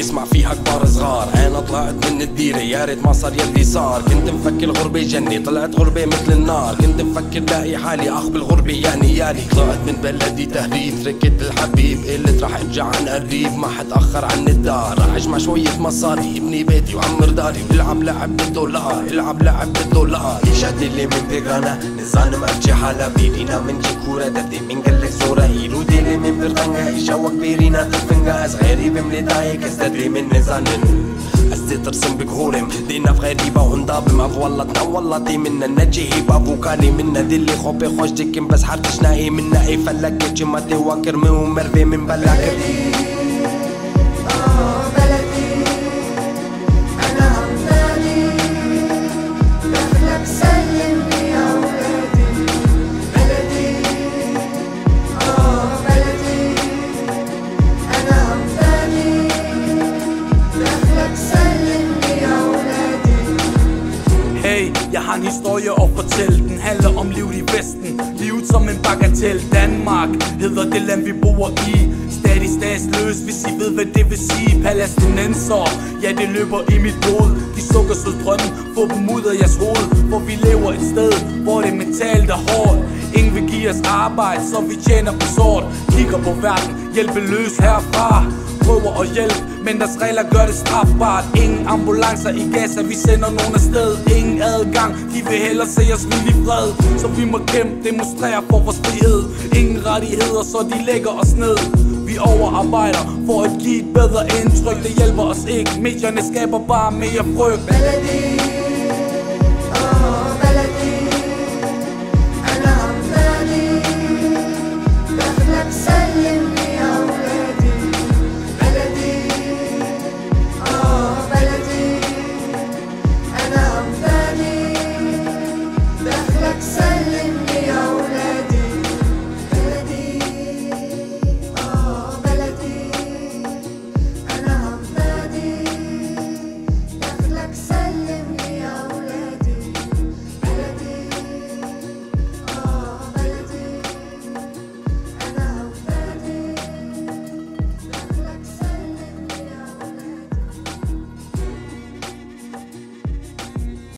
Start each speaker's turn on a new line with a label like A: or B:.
A: تسمع فيها كبار صغار. انا طلعت من الديرة يا ريت ما صار يلي صار. كنت مفكر غربة جنة طلعت غربة مثل النار. كنت مفكر لاقي حالي اخ بالغربة يعني يالي. طلعت من بلدي تهريب تركت الحبيب. قلت راح ارجع عن قريب ما حتأخر عن الدار. راح اجمع شوية مصاري ابني بيتي وعمر داري. والعب لعب بالدولار العب لعب بالدولار. يشد اللي من بيغانا نزان مأرجي حالا بيرينا من جيكورة دردي من قلك زورة. إيلو ديلي من برغنغا إشاوك بيرينا تفنغا. صغيري بملي دايك ازدادي من نزانن. أستي ترسم بكهورم دينا في غريبة وندابم أفولتنا والله منا النجي هيبا فوكالي منا دلي خوبي خوش ديكم بس حرتش ناهي منا اي فلك جمتي واكر من مربي من بلاكر.
B: Jeg har en historie at fortælle. Den handler om livet i Vesten. Livet som en bagatel. Danmark hedder det land vi bor i. Stadig statsløs hvis I ved hvad det vil sige. Palæstinenser, ja det løber i mit blod. De sukkersød drømme, få dem ud af jeres hoved. For vi lever et sted hvor det mentalt er hårdt. Ingen vil give os arbejde så vi tjener på sort. Kigger på verden, hjælpeløs herfra. Prøver at hjælpe, men deres regler gør det strafbart. Ingen ambulancer i Gaza, vi sender nogen afsted. Ingen adgang, de vil hellere se os hvile i fred. Så vi må kæmpe, demonstrere for vores frihed. Ingen rettigheder, så de lægger os ned. Vi overarbejder for at give et bedre indtryk. Det hjælper os ikke, medierne skaber bare mere frygt.